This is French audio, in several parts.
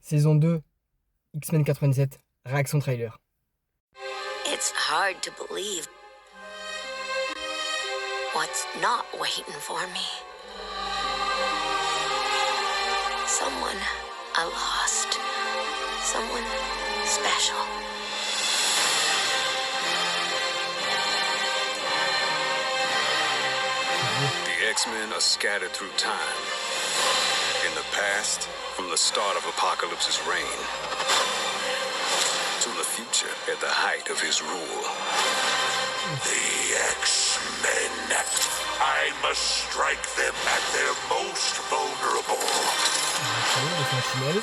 Saison 2, X-Men 97, réaction trailer. It's hard to believe what's not waiting for me. Someone I lost. Someone special. The X-Men are scattered through time. In the past, from the start of Apocalypse's reign, to the future at the height of his rule. The X-Men. I must strike them at their most vulnerable.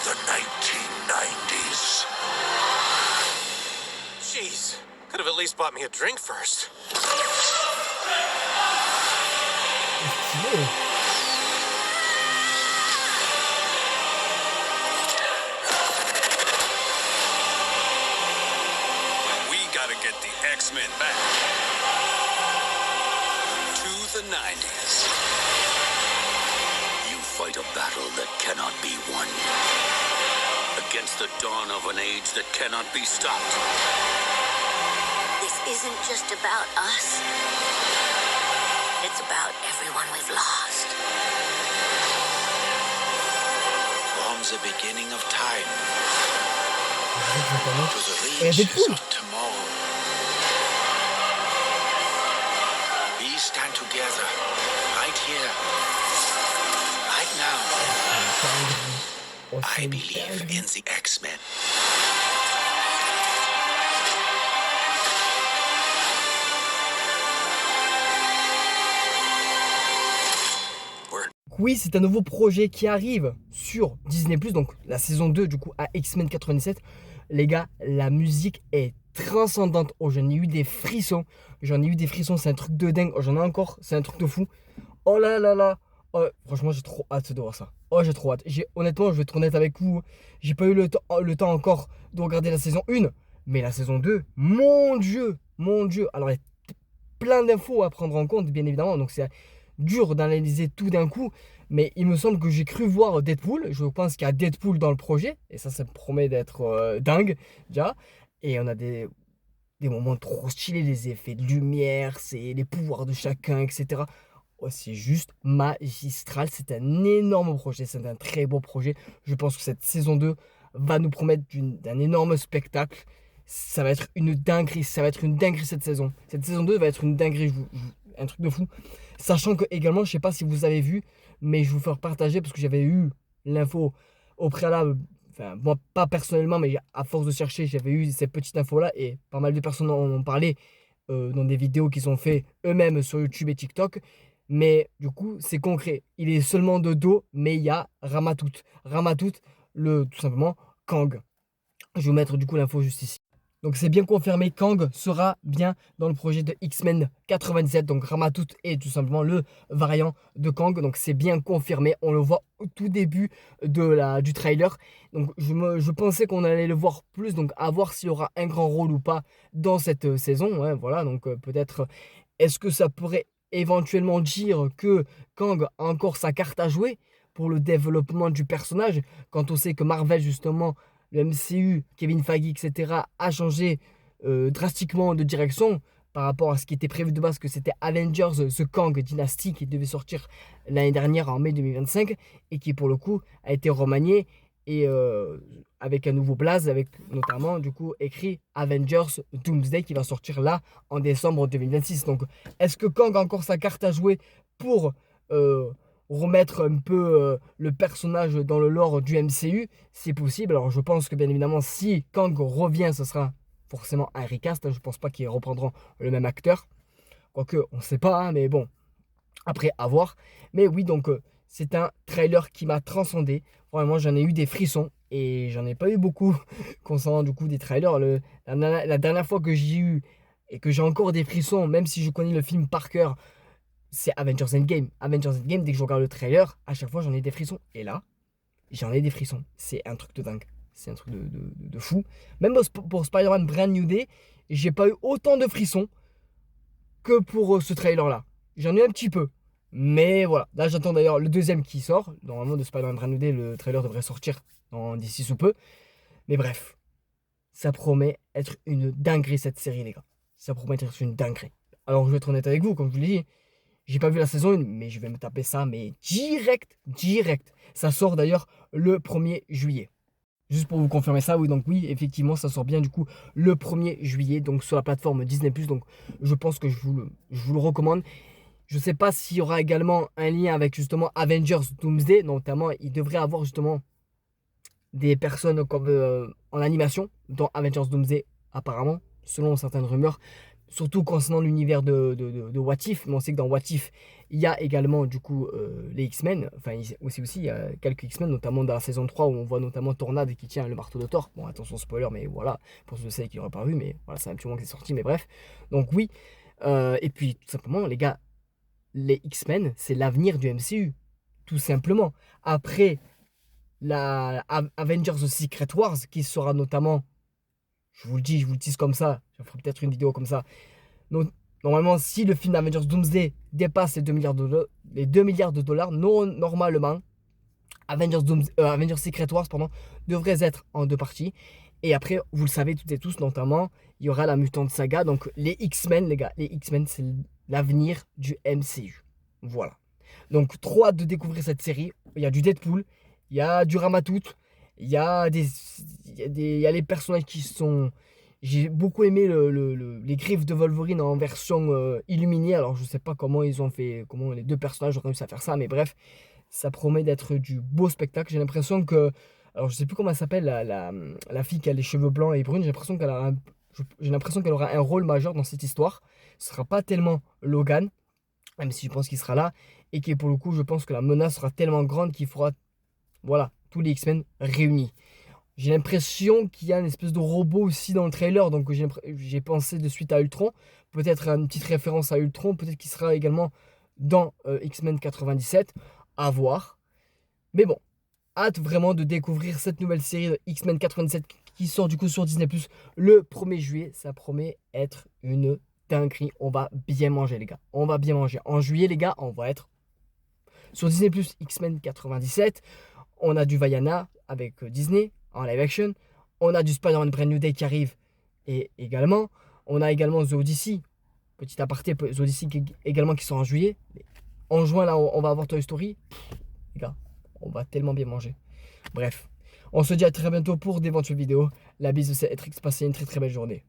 The 1990s. Jeez, could have at least bought me a drink first. We gotta get the X-Men back to the 90s. You fight a battle that cannot be won. Against the dawn of an age that cannot be stopped. This isn't just about us. It's about everyone we've lost. From the beginning of time to the Et reaches Deadpool. of tomorrow. We stand together, right here, right now. Oh, c'est I une believe dinguerie. in the X-Men. Oui, c'est un nouveau projet qui arrive sur Disney+, donc la saison 2 du coup à X-Men 97. Les gars, la musique est transcendante. Oh, j'en ai eu des frissons. C'est un truc de dingue. Oh, j'en ai encore, c'est un truc de fou. Oh là là là. Oh, franchement, j'ai trop hâte de voir ça. Oh, j'ai trop hâte. Honnêtement, je vais être honnête avec vous. J'ai pas eu le temps encore de regarder la saison 1. Mais la saison 2, mon Dieu. Alors, il y a plein d'infos à prendre en compte, bien évidemment. Donc, c'est dur d'analyser tout d'un coup. Mais il me semble que j'ai cru voir Deadpool. Je pense qu'il y a Deadpool dans le projet. Et ça me promet d'être dingue, déjà. Et on a des moments trop stylés, les effets de lumière, c'est les pouvoirs de chacun, etc. Oh, c'est juste magistral. C'est un énorme projet. C'est un très beau projet. Je pense que cette saison 2 va nous promettre d'un énorme spectacle. Ça va être une dinguerie. Cette saison. Cette saison 2 va être une dinguerie. Un truc de fou. Sachant que également, je sais pas si vous avez vu, mais je vais vous faire partager parce que j'avais eu l'info au préalable. Enfin, moi, pas personnellement, mais à force de chercher, j'avais eu ces petites infos-là et pas mal de personnes en ont parlé dans des vidéos qu'ils ont fait eux-mêmes sur YouTube et TikTok. Mais du coup, c'est concret. Il est seulement de dos, mais il y a Ramatout. Ramatout, tout simplement, Kang. Je vais vous mettre du coup l'info juste ici. Donc c'est bien confirmé, Kang sera bien dans le projet de X-Men 97. Donc Ramatout est tout simplement le variant de Kang. Donc c'est bien confirmé. On le voit au tout début du trailer. Donc je pensais qu'on allait le voir plus. Donc à voir s'il aura un grand rôle ou pas dans cette saison. Ouais, voilà, donc peut-être est-ce que ça pourrait éventuellement dire que Kang a encore sa carte à jouer pour le développement du personnage. Quand on sait que Marvel justement, le MCU, Kevin Feige, etc., a changé drastiquement de direction par rapport à ce qui était prévu de base, que c'était Avengers, ce Kang Dynasty qui devait sortir l'année dernière en mai 2025 et qui pour le coup a été remanié et avec un nouveau blaze, avec notamment du coup écrit Avengers Doomsday qui va sortir là en décembre 2026. Donc est-ce que Kang a encore sa carte à jouer pour remettre un peu le personnage dans le lore du MCU? C'est possible. Alors je pense que bien évidemment si Kang revient, ce sera forcément un recast. Je pense pas qu'ils reprendront le même acteur. Quoique on ne sait pas, hein, mais bon, après à voir. Mais oui, donc c'est un trailer qui m'a transcendé. Vraiment, j'en ai eu des frissons et j'en ai pas eu beaucoup concernant du coup des trailers. La dernière fois que j'ai eu et que j'ai encore des frissons, même si je connais le film par cœur, c'est Avengers Endgame. Avengers Endgame, dès que je regarde le trailer, à chaque fois j'en ai des frissons. Et là, j'en ai des frissons. C'est un truc de dingue. C'est un truc de fou. Même pour Spider-Man Brand New Day, j'ai pas eu autant de frissons que pour ce trailer-là. J'en ai un petit peu. Mais voilà. Là, j'attends d'ailleurs le deuxième qui sort. Normalement, de Spider-Man Brand New Day, le trailer devrait sortir d'ici sous peu. Mais bref, ça promet être une dinguerie cette série, les gars. Ça promet être une dinguerie. Alors, je vais être honnête avec vous, comme je vous l'ai dit, j'ai pas vu la saison 1, mais je vais me taper ça, mais direct. Ça sort d'ailleurs le 1er juillet. Juste pour vous confirmer ça, oui, donc oui, effectivement, ça sort bien du coup le 1er juillet, donc sur la plateforme Disney+, donc je pense que je vous le recommande. Je sais pas s'il y aura également un lien avec justement Avengers Doomsday, notamment il devrait avoir justement des personnes comme en animation dans Avengers Doomsday apparemment, selon certaines rumeurs, surtout concernant l'univers de What If, mais on sait que dans What If, il y a également du coup les X-Men, enfin aussi il y a quelques X-Men, notamment dans la saison 3 où on voit notamment Tornade qui tient le marteau de Thor. Bon, attention spoiler, mais voilà, pour ceux qui n'auraient pas vu, mais voilà, c'est un petit moment qui est sorti, mais bref. Donc oui, et puis tout simplement les gars, les X-Men, c'est l'avenir du MCU, tout simplement. Après la Avengers The Secret Wars, qui sera notamment, je vous le dis, je vous le tease comme ça, je ferai peut-être une vidéo comme ça. Donc, normalement, si le film Avengers Doomsday dépasse les 2 milliards de dollars, normalement, Avengers Secret Wars devrait être en 2 parties. Et après, vous le savez toutes et tous, notamment, il y aura la Mutant Saga. Donc, les X-Men, les gars, les X-Men, c'est l'avenir du MCU. Voilà. Donc, trop hâte de découvrir cette série. Il y a du Deadpool, il y a du Ramatout, il y a les personnages qui sont... J'ai beaucoup aimé les griffes de Wolverine en version illuminée. Alors, je sais pas comment ils ont fait, comment les 2 personnages ont réussi à faire ça, mais bref, ça promet d'être du beau spectacle. J'ai l'impression que... Alors, je sais plus comment elle s'appelle, la fille qui a les cheveux blancs et bruns. J'ai l'impression qu'elle aura un rôle majeur dans cette histoire. Ce sera pas tellement Logan, même si je pense qu'il sera là. Et que pour le coup, je pense que la menace sera tellement grande qu'il faudra, voilà, tous les X-Men réunis. J'ai l'impression qu'il y a une espèce de robot aussi dans le trailer, donc j'ai pensé de suite à Ultron. Peut-être une petite référence à Ultron, peut-être qu'il sera également dans X-Men 97, à voir. Mais bon, hâte vraiment de découvrir cette nouvelle série de X-Men 97 qui sort du coup sur Disney+, le 1er juillet. Ça promet être une dinguerie. On va bien manger, les gars. On va bien manger. En juillet, les gars, on va être sur Disney+, X-Men 97. On a du Vaiana avec Disney en live action. On a du Spider-Man Brand New Day qui arrive et également. On a également The Odyssey. Petit aparté, The Odyssey également qui sort en juillet. En juin, là, on va avoir Toy Story. Les gars, on va tellement bien manger. Bref, on se dit à très bientôt pour d'éventuelles vidéos. La bise de CETRIX, passez une très très belle journée.